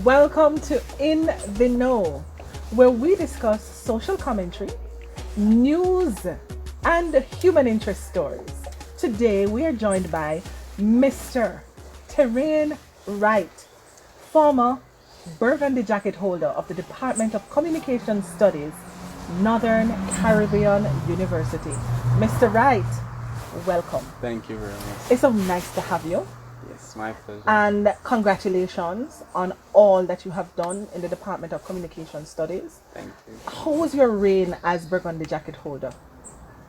Welcome to In the Know, where we discuss social commentary, news, and human interest stories. Today we are joined by Mr. Terrain Wright, former Burgundy Jacket holder of the Department of Communication Studies, Northern Caribbean University. Mr. Wright, welcome. Thank you very much. It's so nice to have you. Yes, my pleasure. And congratulations on all that you have done in the Department of Communication Studies. Thank you. How was your reign as Burgundy Jacket holder?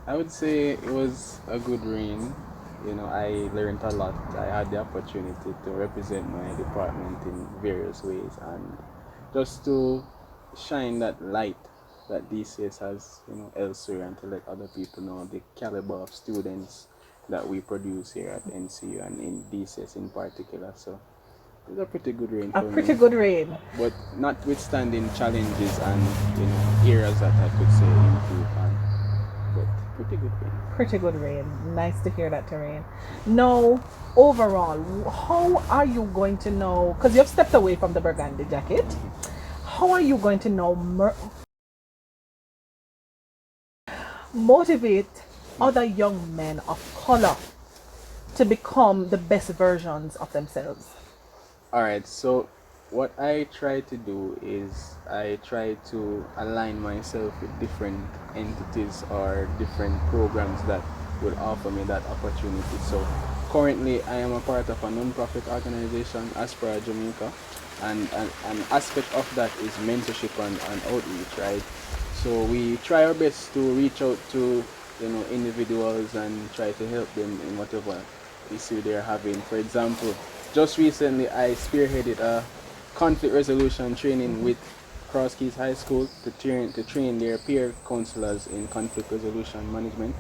I would say it was a good reign. I learned a lot. I had the opportunity to represent my department in various ways and just to shine that light that DCS has, elsewhere, and to let other people know the caliber of students that we produce here at NCU and in DCS in particular. So it was a pretty good reign for me. A pretty good reign. But notwithstanding challenges and areas that I could say improve on. But pretty good reign. Pretty good reign. Nice to hear that, Terrain. Now, overall, how are you going to know, because you've stepped away from the Burgundy Jacket, how are you going to know motivate other young men of color to become the best versions of themselves? Alright, so what I try to do is I try to align myself with different entities or different programs that would offer me that opportunity. So currently I am a part of a non-profit organization, Aspire Jamaica, and an aspect of that is mentorship and outreach, right? So we try our best to reach out to individuals and try to help them in whatever issue they're having. For example, just recently I spearheaded a conflict resolution training with Cross Keys High School to train their peer counselors in conflict resolution management.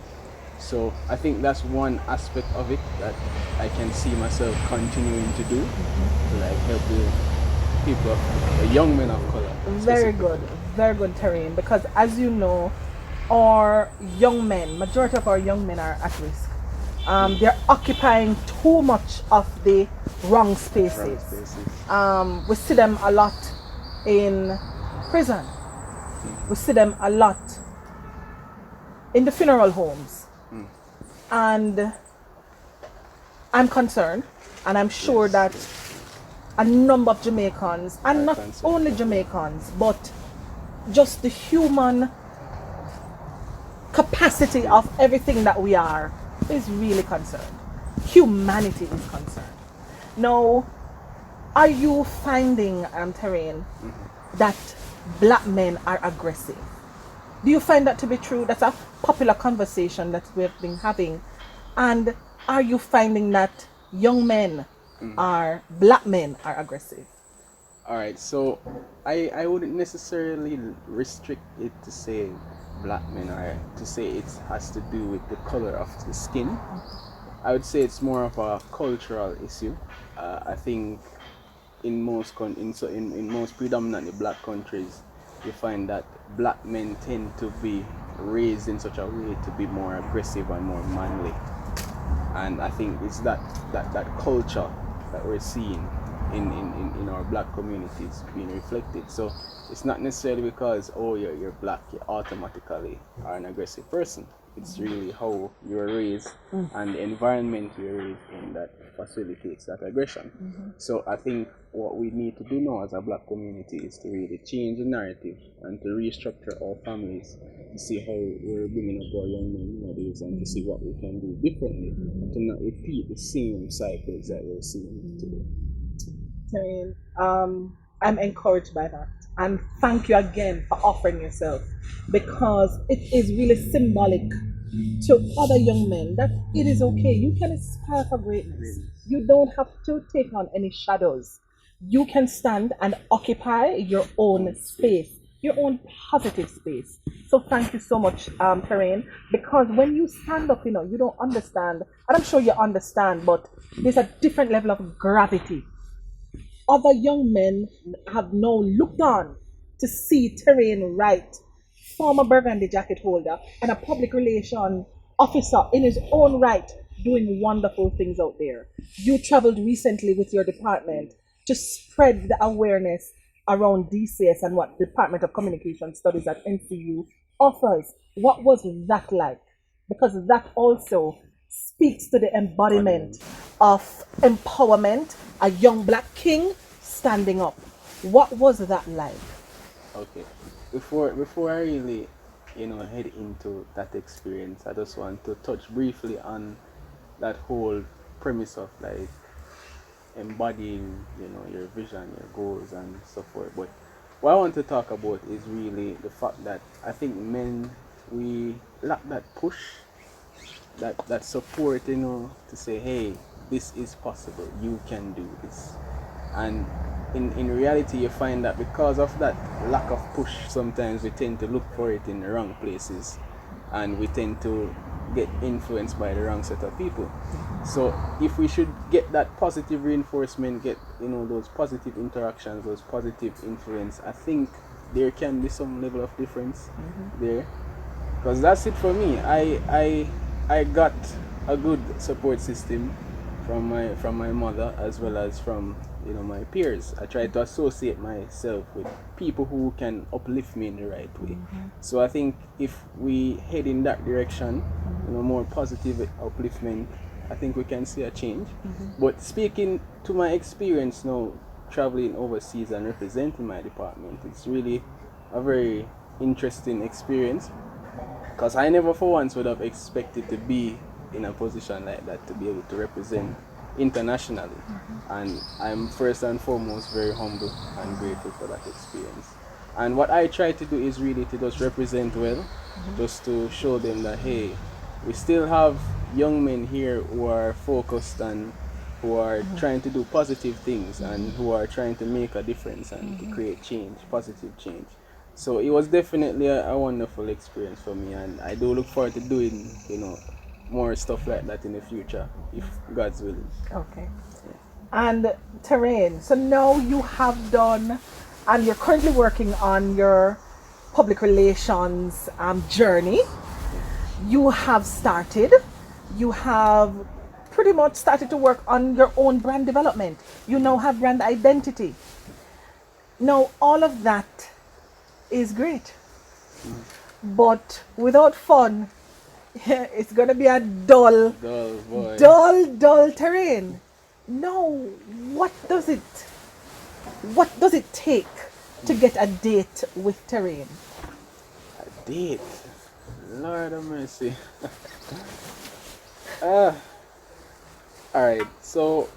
So I think that's one aspect of it that I can see myself continuing to do to help the people, the young men of color. Very good, Terrain, because as you know, our young men, majority of our young men are at risk. They're occupying too much of the wrong spaces. We see them a lot in prison. We see them a lot in the funeral homes. And I'm concerned, and I'm sure that a number of Jamaicans, and not only Jamaicans, but just the human capacity of everything that we are is really concerned. Humanity is concerned. Now, are you finding, Terrain, that black men are aggressive? Do you find that to be true? That's a popular conversation that we've been having. And are you finding that young men black men are aggressive? Alright, so I wouldn't necessarily restrict it to say black men, or to say it has to do with the color of the skin. I would say it's more of a cultural issue. I think in most predominantly black countries, you find that black men tend to be raised in such a way to be more aggressive and more manly. And I think it's that culture that we're seeing in our black communities being reflected. So it's not necessarily because you're black, you automatically are an aggressive person. It's really how you're raised and the environment you're raised in that facilitates that aggression. So I think what we need to do now as a black community is to really change the narrative and to restructure our families to see how we're bringing up our young men nowadays, and to see what we can do differently and to not repeat the same cycles that we're seeing today. I'm encouraged by that, and thank you again for offering yourself, because it is really symbolic to other young men that it is okay. You can aspire for greatness. You don't have to take on any shadows. You can stand and occupy your own space, your own positive space. So thank you so much, Terrain, because when you stand up, you don't understand, and I'm sure you understand, but there's a different level of gravity. Other young men have now looked on to see Terrain Wright, former Burgundy Jacket holder and a public relation officer in his own right, doing wonderful things out there. You traveled recently with your department to spread the awareness around DCS and what Department of Communication Studies at NCU offers. What was that like? Because that also speaks to the embodiment of empowerment, a young black king standing up. What was that like? Okay. Before I really, head into that experience, I just want to touch briefly on that whole premise of like embodying, your vision, your goals and so forth. But what I want to talk about is really the fact that I think men, we lack that push, that support, to say, hey, this is possible, you can do this. And in reality, you find that because of that lack of push, sometimes we tend to look for it in the wrong places, and we tend to get influenced by the wrong set of people. So if we should get that positive reinforcement, get those positive interactions, those positive influence, I think there can be some level of difference there. Because that's it for me. I got a good support system from my mother, as well as from my peers. I try to associate myself with people who can uplift me in the right way. So I think if we head in that direction, more positive upliftment, I think we can see a change. But speaking to my experience now, traveling overseas and representing my department, it's really a very interesting experience, because I never for once would have expected to be in a position like that, to be able to represent internationally. And I'm first and foremost very humble and grateful for that experience. And what I try to do is really to just represent well, just to show them that, hey, we still have young men here who are focused and who are trying to do positive things, and who are trying to make a difference and to create change, positive change. So it was definitely a wonderful experience for me, and I do look forward to doing, more stuff like that in the future, if God's willing. Okay. And terrain. So now you have done, and you're currently working on your public relations journey. You have started. You have pretty much started to work on your own brand development. You now have brand identity. Now all of that is great, but without fun, it's gonna be a dull Boy. dull terrain. No, what does it take to get a date with terrain? A date? Lord have mercy. Alright, so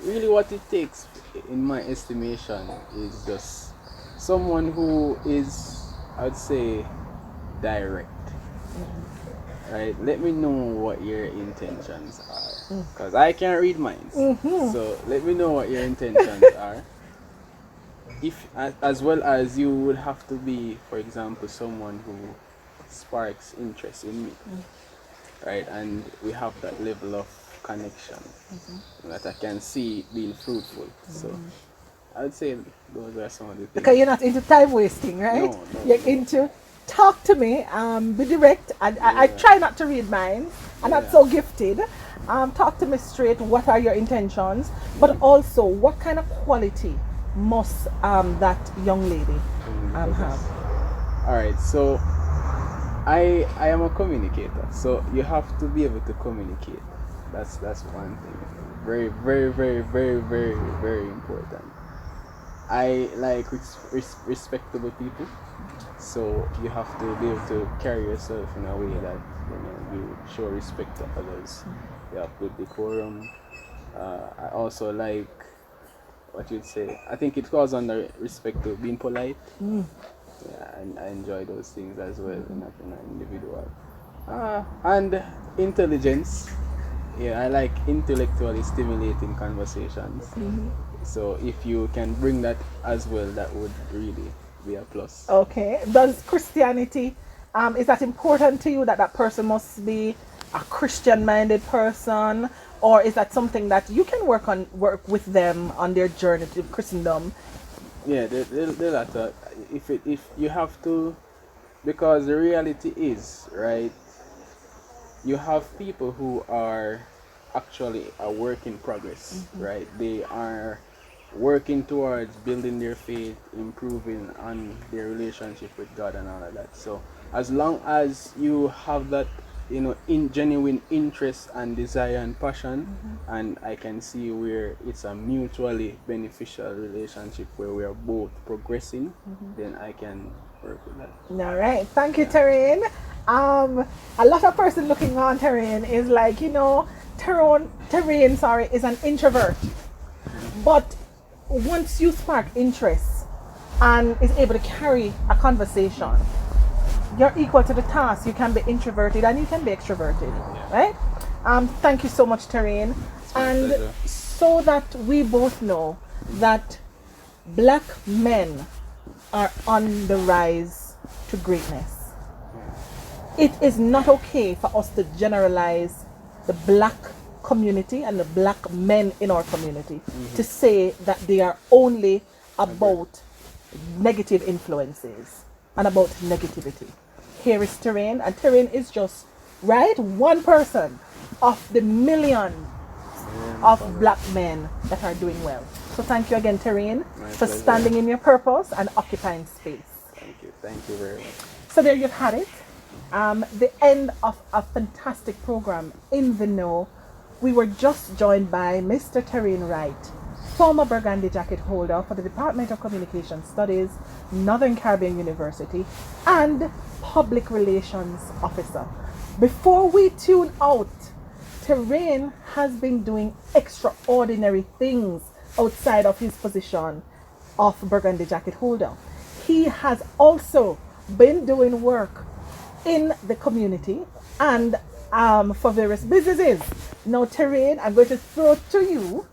really what it takes, in my estimation, is just someone who is, I'd say, direct. Right? Let me know what your intentions are, because I can't read minds. So let me know what your intentions are. If as well as you would have to be, for example, someone who sparks interest in me, right? And we have that level of connection that I can see being fruitful. So I would say those are some of the things. Because you're not into time wasting, right? No. You're into talk to me, be direct. I try not to read minds. I'm not so gifted. Talk to me straight. What are your intentions? But also, what kind of quality must that young lady have? All right, so I am a communicator, so you have to be able to communicate. That's one thing. Very, very, very, very, very, very important. I like respectable people, so you have to be able to carry yourself in a way that you show respect to others. You have good decorum. I also like, what you'd say, I think it falls under respect to being polite. Yeah, and I enjoy those things as well in an individual. And intelligence. Yeah, I like intellectually stimulating conversations. So if you can bring that as well, that would really be a plus. Okay. Does Christianity, is that important to you, that that person must be a Christian-minded person, or is that something that you can work with them on their journey to Christendom? Yeah, the latter. If you have to, because the reality is, right, you have people who are actually a work in progress, right? They are working towards building their faith, improving on their relationship with God and all of that. So as long as you have that, in genuine interest and desire and passion, and I can see where it's a mutually beneficial relationship where we are both progressing, then I can work with that. All right. Thank you, Terrain. A lot of person looking on Terrain is like, Terrain, sorry, is an introvert. But once you spark interest and is able to carry a conversation, you're equal to the task. You can be introverted and you can be extroverted, right? Thank you so much, Terrain. And pleasure. so that we both know that black men are on the rise to greatness. It is not okay for us to generalize the black community and the black men in our community to say that they are only about negative influences and about negativity. Here is Terrain, and Terrain is just, right, one person of the millions of black men that are doing well. So thank you again, Terrain, for pleasure. standing in your purpose and occupying space. Thank you very much. So there you've had it. The end of a fantastic program in the know. We were just joined by Mr. Terrain Wright, former Burgundy Jacket holder for the Department of Communication Studies, Northern Caribbean University, and Public Relations Officer. Before we tune out, Terrain has been doing extraordinary things outside of his position of Burgundy Jacket holder. He has also been doing work in the community and for various businesses. Now, Terrain, I'm going to throw it to you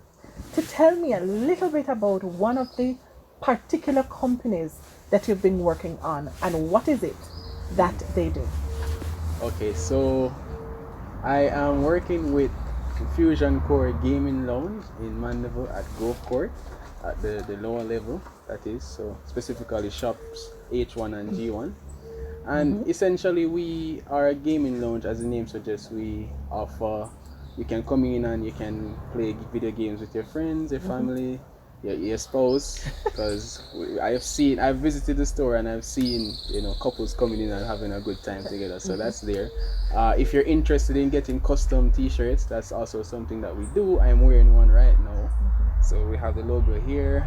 to tell me a little bit about one of the particular companies that you've been working on and what is it that they do. Okay, so I am working with Fusion Core Gaming Lounge in Mandeville at Grove Court at the lower level, that is, so specifically shops H1 and G1. And essentially we are a gaming lounge, as the name suggests. We offer, you can come in and you can play video games with your friends, your family, your spouse, because I've visited the store and I've seen, couples coming in and having a good time together, so that's there. If you're interested in getting custom t-shirts, that's also something that we do. I'm wearing one right now. So we have the logo here,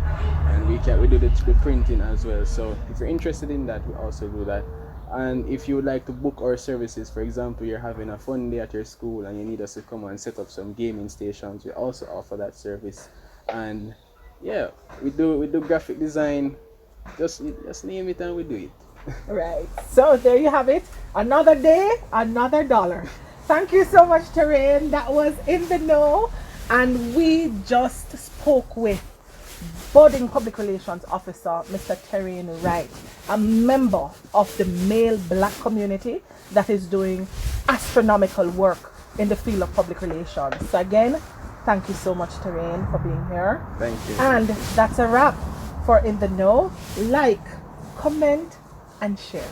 and we do the printing as well. So if you're interested in that, we also do that. And if you would like to book our services, for example, you're having a fun day at your school and you need us to come and set up some gaming stations, we also offer that service. And yeah, we do graphic design. Just name it and we do it. Right. So there you have it. Another day, another dollar. Thank you so much, Terrain. That was In the Know. And we just spoke with budding public relations officer, Mr. Terrain Wright, a member of the male black community that is doing astronomical work in the field of public relations. So again, thank you so much, Terrain, for being here. Thank you. And that's a wrap for In the Know. Like, comment, and share.